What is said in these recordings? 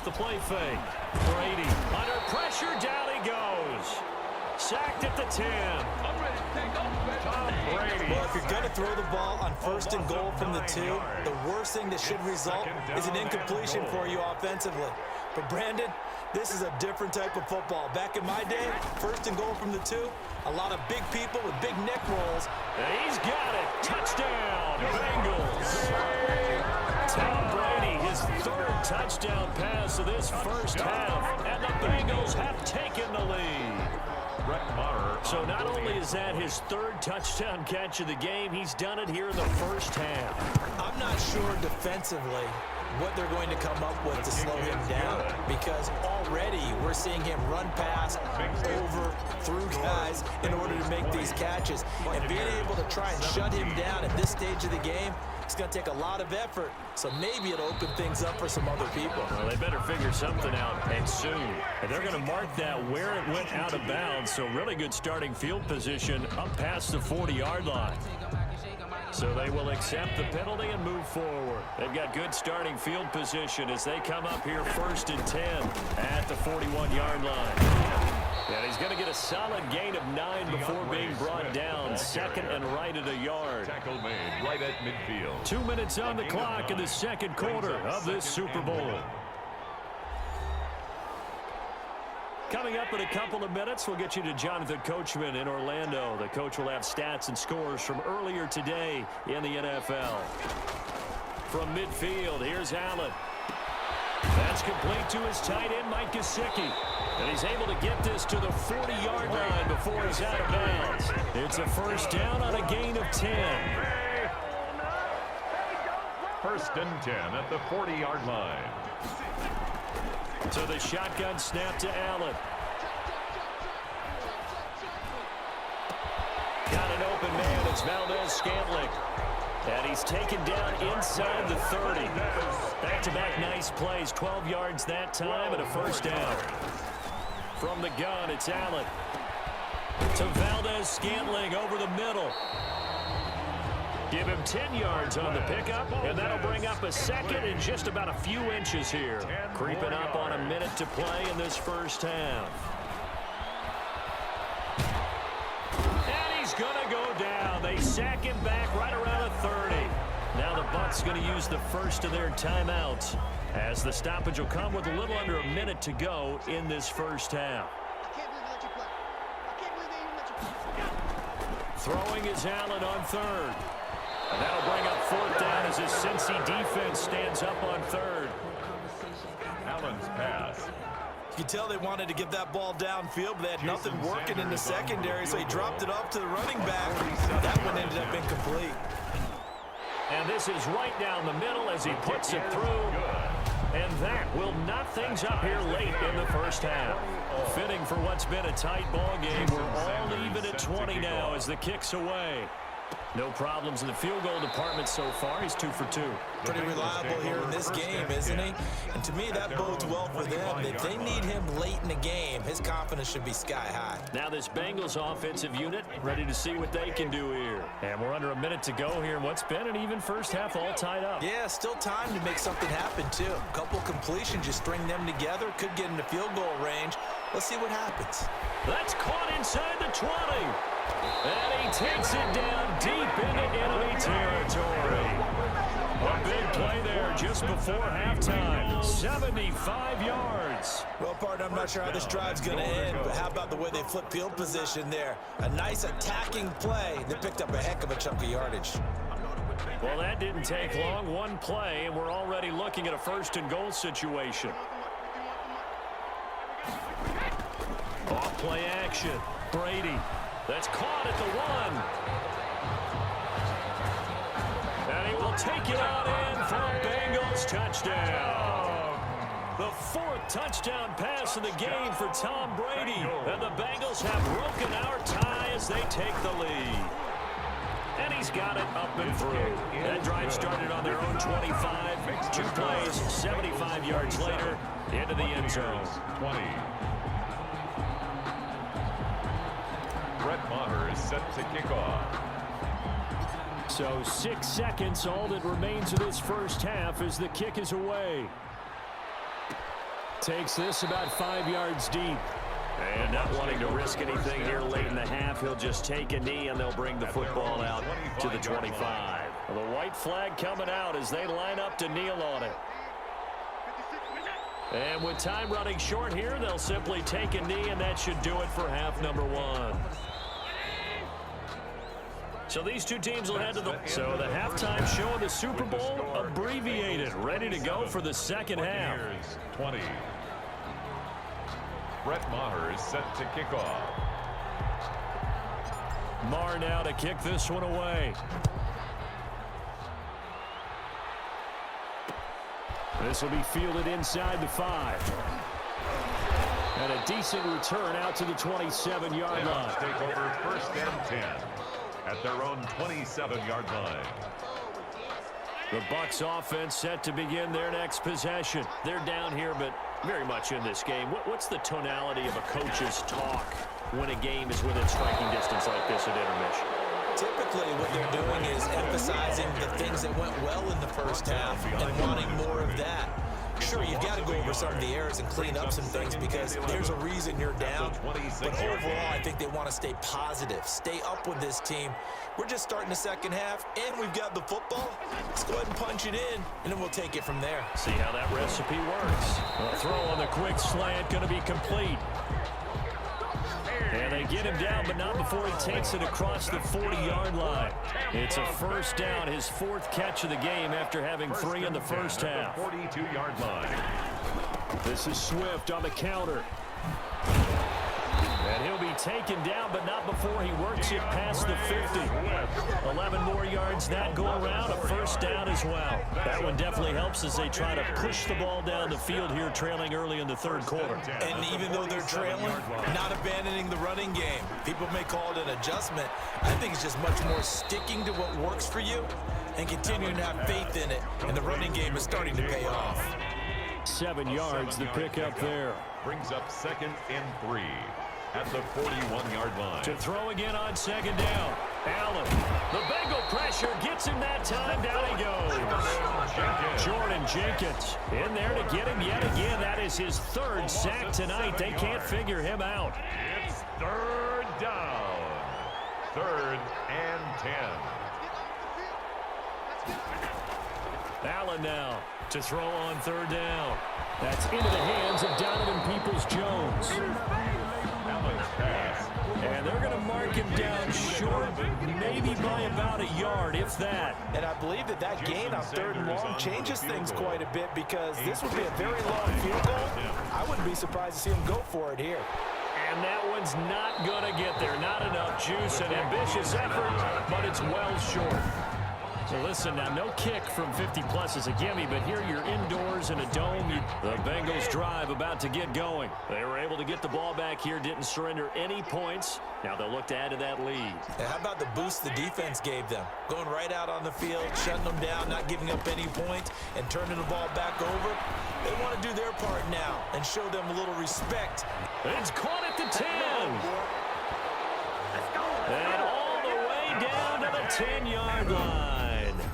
the play fake. Brady under pressure, down he goes. Sacked at the 10. Tom Brady. Well, if you're going to throw the ball on 1st and goal from the 2, the worst thing that should result is an incompletion for you offensively. But Brandon, this is a different type of football. Back in my day, 1st and goal from the 2, a lot of big people with big neck rolls. And he's got it. Touchdown, Bengals. Tom Brady, his 3rd touchdown pass of this first half, and the Bengals have taken the lead. So not only is that his 3rd touchdown catch of the game, he's done it here in the first half. I'm not sure defensively what they're going to come up with to slow him down, because already we're seeing him run past, over, through guys in order to make these catches. And being able to try and shut him down at this stage of the game, it's going to take a lot of effort, so maybe it'll open things up for some other people. Well, they better figure something out, and soon. And they're going to mark that where it went out of bounds, so really good starting field position up past the 40-yard line. So they will accept the penalty and move forward. They've got good starting field position as they come up here 1st and 10 at the 41-yard line. And he's going to get a solid gain of 9 before being brought down. 2nd and right at a yard. Tackle made right at midfield. 2 minutes on the clock in the 2nd quarter of this Super Bowl. Coming up in a couple of minutes, we'll get you to Jonathan Coachman in Orlando. The coach will have stats and scores from earlier today in the NFL. From midfield, here's Allen. That's complete to his tight end, Mike Gesicki. And he's able to get this to the 40-yard line before he's out of bounds. It's a first down on a gain of 10. 1st and 10 at the 40-yard line. So the shotgun snap to Allen. Got an open man. It's Valdez-Scantling. And he's taken down inside the 30. Back-to-back nice plays. 12 yards that time and a first down. From the gun, it's Allen. To Valdez-Scantling over the middle. Give him 10 yards on the pickup, and that'll bring up a 2nd and just about a few inches here. Creeping up on a minute to play in this first half. And he's going to go down. They sack him back right around a 30. Now the Bucs going to use the first of their timeouts, as the stoppage will come with a little under a minute to go in this first half. Throwing is Allen on 3rd. And that'll bring up 4th down as his Cincy defense stands up on 3rd. Allen's pass. You can tell they wanted to get that ball downfield, but they had nothing working in the secondary, so he dropped it off to the running back. That one ended up incomplete. And this is right down the middle as he puts it through. And that will knot things up here late in the first half. Fitting for what's been a tight ball game. We're all even at 20 now as the kick's away. No problems in the field goal department so far. He's 2 for 2. Pretty reliable here in this game, isn't he? And to me, that bodes well for them. If they need him late in the game, his confidence should be sky high. Now this Bengals offensive unit ready to see what they can do here. And we're under a minute to go here in what's been an even first half, all tied up. Yeah, still time to make something happen, too. A couple completions, just string them together. Could get into field goal range. Let's see what happens. That's caught inside the 20. And he takes it down deep into enemy territory. A big play there just before halftime. 75 yards. Well, partner, I'm not sure how this drive's going to end, but how about the way they flip field position there? A nice attacking play. They picked up a heck of a chunk of yardage. Well, that didn't take long. One play, and we're already looking at a 1st and goal situation. Off play action. Brady. That's caught at the 1. And he will take it out in for a Bengals touchdown. The 4th touchdown pass of the game for Tom Brady. And the Bengals have broken our tie as they take the lead. And he's got it up and through. That drive started on their own 25. 2 plays, 75 yards later, into the end zone. 20. Brett Maher is set to kick off. So 6 seconds, all that remains of this first half as the kick is away. takes this about 5 yards deep. And not wanting to risk anything here late in the half, he'll just take a knee, and they'll bring the football out to the 25. Well, the white flag coming out as they line up to kneel on it. And with time running short here, they'll simply take a knee, and that should do it for half number one. So these two teams will head to the halftime show of the Super Bowl abbreviated, ready to go for the second half. 20. Brett Maher is set to kick off. Maher now to kick this one away. This will be fielded inside the 5. And a decent return out to the 27-yard line. Take over first and 10 at their own 27-yard line. The Bucs offense set to begin their next possession. They're down here, but very much in this game. What's the tonality of a coach's talk when a game is within striking distance like this at intermission? Typically, what they're doing is emphasizing the things that went well in the first half and wanting more of that. Sure, you've got to go over some of the errors and clean up some things because there's a reason you're down. But overall, I think they want to stay positive, stay up with this team. We're just starting the second half, and we've got the football. Let's go ahead and punch it in, and then we'll take it from there. See how that recipe works. A throw on the quick slant going to be complete. And they get him down, but not before he takes it across the 40-yard line. It's a first down, his 4th catch of the game after having 3 in the first half. 42-yard line. This is Swift on the counter. And he'll be taken down, but not before he works it past the 50. 11 more yards that go around, a first down as well. That one definitely helps as they try to push the ball down the field here, trailing early in the third quarter. And even though they're trailing, not abandoning the running game. People may call it an adjustment. I think it's just much more sticking to what works for you and continuing to have faith in it. And the running game is starting to pay off. 7 yards, the pickup there. Brings up 2nd and 3. At the 41-yard line. To throw again on 2nd down. Allen. The Bengal pressure gets him that time. Down he goes. Jordan Jenkins in there to get him yet again. That is his 3rd sack tonight. They can't figure him out. It's 3rd down. 3rd and 10. Allen now to throw on 3rd down. That's into the hands of Donovan Peoples-Jones. And they're going to mark him down short, maybe by about a yard, if that. And I believe that gain on 3rd and long changes things quite a bit because this would be a very long field goal. I wouldn't be surprised to see him go for it here. And that one's not going to get there. Not enough juice, an ambitious effort, but it's well short. So listen, now no kick from 50-plus is a gimme, but here you're indoors in a dome. The Bengals drive about to get going. They were able to get the ball back here, didn't surrender any points. Now they'll look to add to that lead. And how about the boost the defense gave them? Going right out on the field, shutting them down, not giving up any points, and turning the ball back over. They want to do their part now and show them a little respect. It's caught at the 10. And all the way down to the 10-yard line.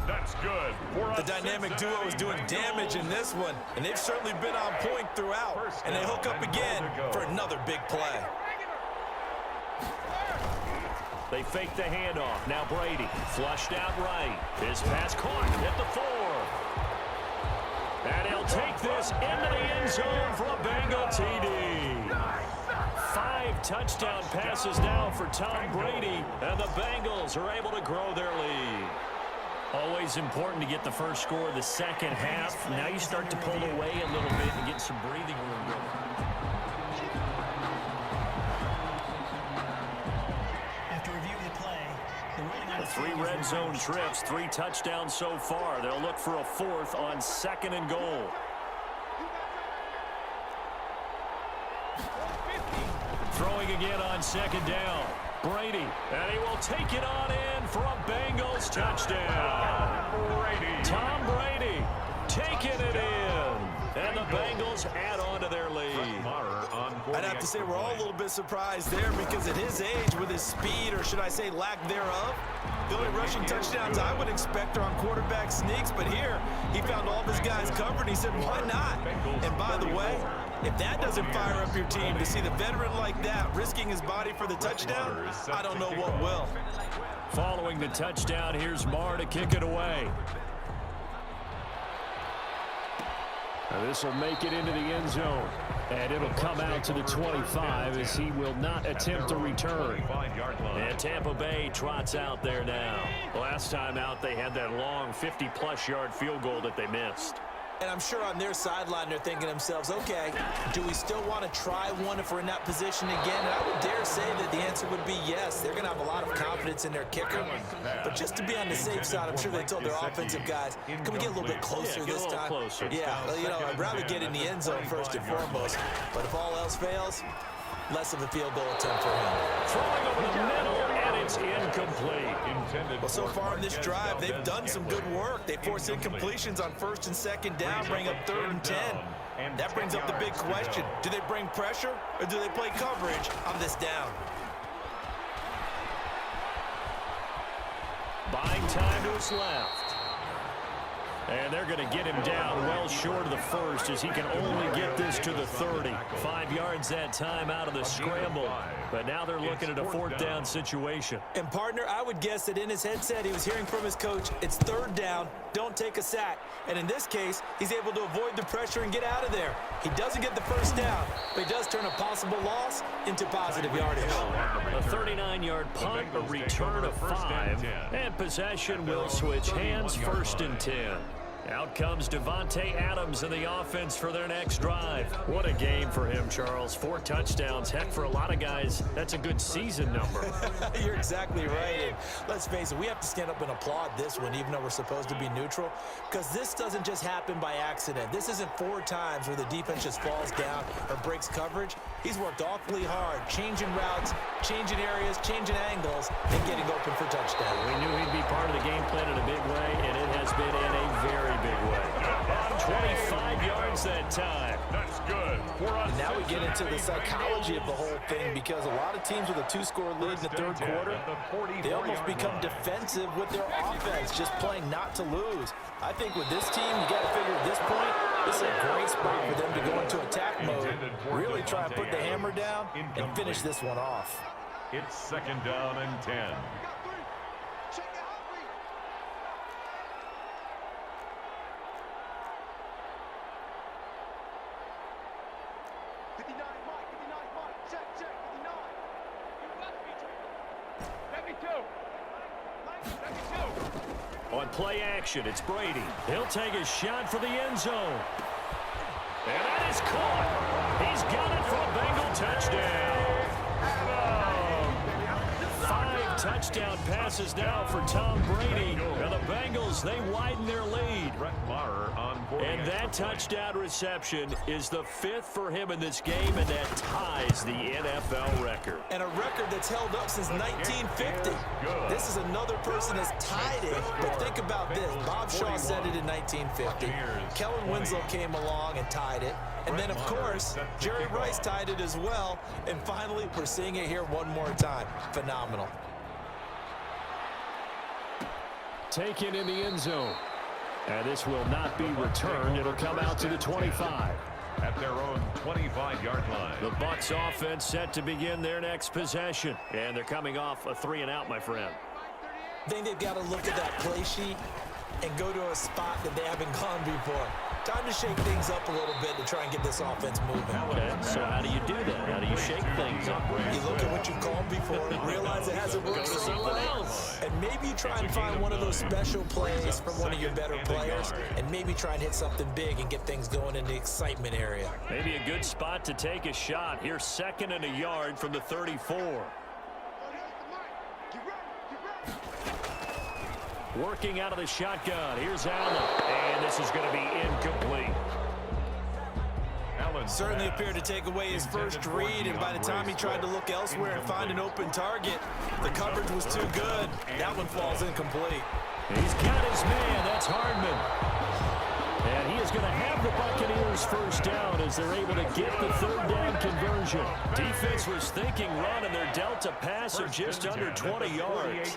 That's good. The dynamic duo is doing damage in this one, and they've certainly been on point throughout. And they hook up again for another big play. They fake the handoff. Now Brady flushed out right. His pass caught at the 4. And he'll take this into the end zone for a Bengal TD. 5 touchdown passes now for Tom Brady, and the Bengals are able to grow their lead. Always important to get the first score of the second half. Now you start to pull away a little bit and get some breathing room going. After reviewing the play, the ruling on 3 red zone trips, 3 touchdowns so far. They'll look for a 4th on 2nd and goal. Throwing again on 2nd down. Brady, and he will take it on in for a Bengals touchdown. Tom Brady taking it in. And the Bengals add on to their lead. I'd have to say we're all a little bit surprised there because at his age, with his speed, or should I say lack thereof, the only rushing touchdowns I would expect are on quarterback sneaks. But here, he found all of his guys covered. He said, why not? And by the way, If that doesn't fire up your team to see the veteran like that risking his body for the touchdown, I don't know what will. Following the touchdown, here's Marr to kick it away. This will make it into the end zone. And it'll come out to the 25 as he will not attempt to return. And Tampa Bay trots out there now. Last time out, they had that long 50-plus yard field goal that they missed. And I'm sure on their sideline they're thinking to themselves, okay, do we still want to try one if we're in that position again? And I would dare say that the answer would be yes. They're going to have a lot of confidence in their kicker. But just to be on the safe side, I'm sure they told their offensive guys, can we get a little bit closer this time? Closer. Yeah, you know, I'd rather get in the end zone first and foremost. But if all else fails, less of a field goal attempt for him. Throwing over the middle, and it's incomplete. Well, so far in this drive, they've done some good work. They force incompletions on first and second down, bring up 3rd and 10. That brings up the big question. Do they bring pressure, or do they play coverage on this down? Buying time to his left. And they're going to get him down well short of the first as he can only get this to the 30. 5 yards that time out of the scramble. But now they're looking at a 4th down situation. And, partner, I would guess that in his headset he was hearing from his coach, it's 3rd down, don't take a sack. And in this case, he's able to avoid the pressure and get out of there. He doesn't get the 1st down, but he does turn a possible loss into positive yardage. A 39-yard punt, a return of 5, and possession will switch hands, 1st and 10. Out comes Devontae Adams in the offense for their next drive. What a game for him, Charles. 4 touchdowns. Heck, for a lot of guys, that's a good season number. You're exactly right. And let's face it, we have to stand up and applaud this one, even though we're supposed to be neutral, because this doesn't just happen by accident. This isn't 4 times where the defense just falls down or breaks coverage. He's worked awfully hard, changing routes, changing areas, changing angles, and getting open for touchdown. We knew he'd be part of the game plan in a big way, and it has been in a very big way. 25 yards that time. That's good. Now we get into the psychology of the whole thing, because a lot of teams with a 2-score lead in the 3rd quarter, they almost become defensive with their offense, just playing not to lose. I think with this team, you got to figure at this point, this is a great spot for them to go into attack mode, really try and put the hammer down and finish this one off. It's 2nd down and 10. On play action, it's Brady. He'll take a shot for the end zone. And that is caught. He's got it for a Bengal touchdown. 5 touchdown passes now for Tom Brady. Now the Bengals, they widen their lead. And that touchdown reception is the 5th for him in this game, and that ties the NFL record. And a record that's held up since 1950. This is another person that's tied it, but think about this. Bob Shaw said it in 1950. Kellen Winslow came along and tied it. And then, of course, Jerry Rice tied it as well. And finally, we're seeing it here one more time. Phenomenal. Taken in the end zone. And this will not be returned. It'll come out to the 25. At their own 25-yard line. The Bucs offense set to begin their next possession. And they're coming off a 3-and-out, my friend. I think they've got to look at that play sheet and go to a spot that they haven't gone before. Time to shake things up a little bit to try and get this offense moving. Okay, so how do you do that? How do you shake things up? You look at what you've called before, realize it hasn't worked so well, and maybe you try and find one of those special plays from one of your better players, and maybe try and hit something big and get things going in the excitement area. Maybe a good spot to take a shot. Here's 2nd and a yard from the 34. Working out of the shotgun. Here's Allen. And this is going to be incomplete. Certainly appeared to take away his first read, and by the time he tried to look elsewhere and find an open target, the coverage was too good. That one falls incomplete. He's got his man. That's Hardman. And he is going to have the Buccaneers 1st down as they're able to get the 3rd down conversion. Defense was thinking run, and they're dealt a pass of just under 20 yards.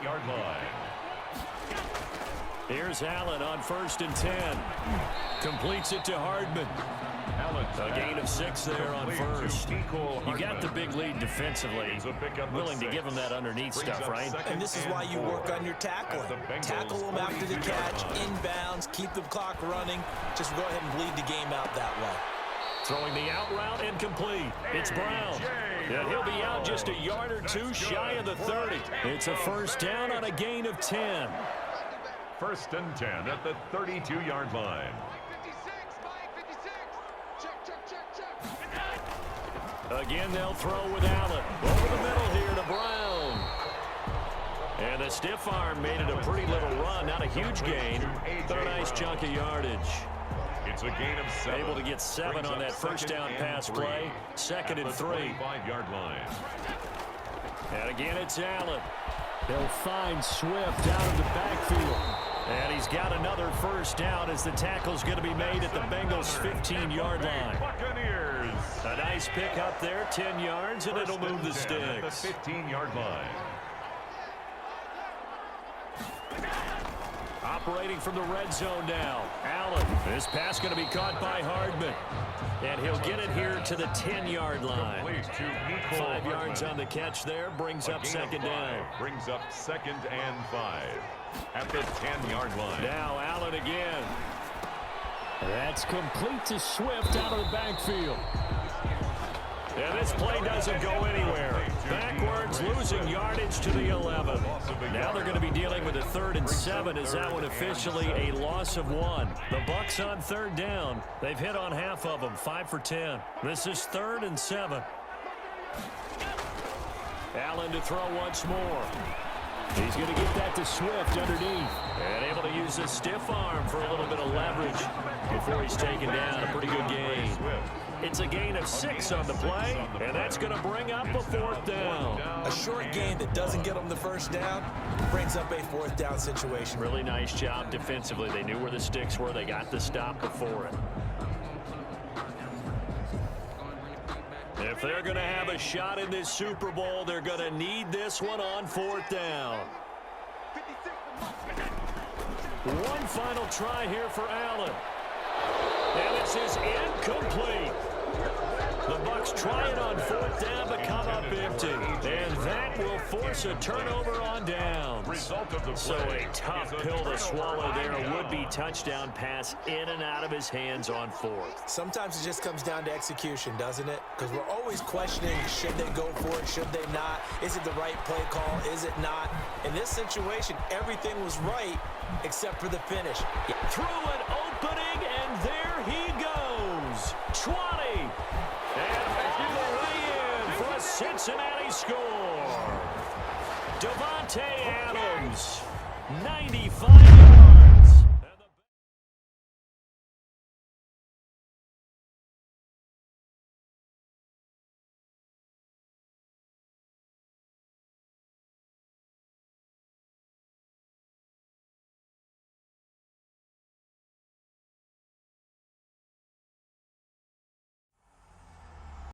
Here's Allen on 1st and 10. Completes it to Hardman. A gain of 6 there on 1st. You got the big lead defensively. Willing to give him that underneath stuff, right? And this is why you work on your tackling. Tackle them after the catch, inbounds, keep the clock running. Just go ahead and bleed the game out that way. Throwing the out route incomplete. It's Brown. And he'll be out just a yard or two shy of the 30. It's a 1st down on a gain of 10. 1st and 10 at the 32-yard line. Again, they'll throw with Allen. Over the middle here to Brown. And the stiff arm made it a pretty little run. Not a huge gain, but a nice chunk of yardage. It's a gain of 7. Able to get 7 on that 1st down pass play. 2nd and 3. 25-yard line. And again, it's Allen. They'll find Swift out of the backfield. And he's got another 1st down as the tackle's going to be made at the Bengals' 15-yard line. Buccaneers. A nice pick up there, 10 yards, and it'll move the sticks. At the 15-yard line. Operating from the red zone now. Allen. This pass going to be caught by Hardman. And he'll get it here to the 10-yard line. 5 yards on the catch there. Brings up 2nd down. Brings up 2nd and 5. At the 10-yard line. Now Allen again. That's complete to Swift out of the backfield. And this play doesn't go anywhere. Backwards, losing yardage to the 11. Now they're going to be dealing with a 3rd and 7 as that one officially a loss of 1. The Bucs on 3rd down. They've hit on half of them, 5 for 10. This is 3rd and 7. Allen to throw once more. He's going to get that to Swift underneath. And able to use his stiff arm for a little bit of leverage before he's taken down. A pretty good gain. It's a gain of 6 on the play, and that's going to bring up a 4th down. A short gain that doesn't get them the 1st down brings up a 4th down situation. Really nice job defensively. They knew where the sticks were. They got the stop before it. If they're going to have a shot in this Super Bowl, they're going to need this one on 4th down. One final try here for Allen. And this is incomplete. The Bucs try it on 4th down, but come up empty. And that will force a turnover on downs. So a tough pill to swallow there. A would-be touchdown pass in and out of his hands on 4th. Sometimes it just comes down to execution, doesn't it? Because we're always questioning, should they go for it, should they not? Is it the right play call, is it not? In this situation, everything was right except for the finish. Through an opening, and there he goes. 20. And all the way in for a Cincinnati score. Davante Adams, 95 yards.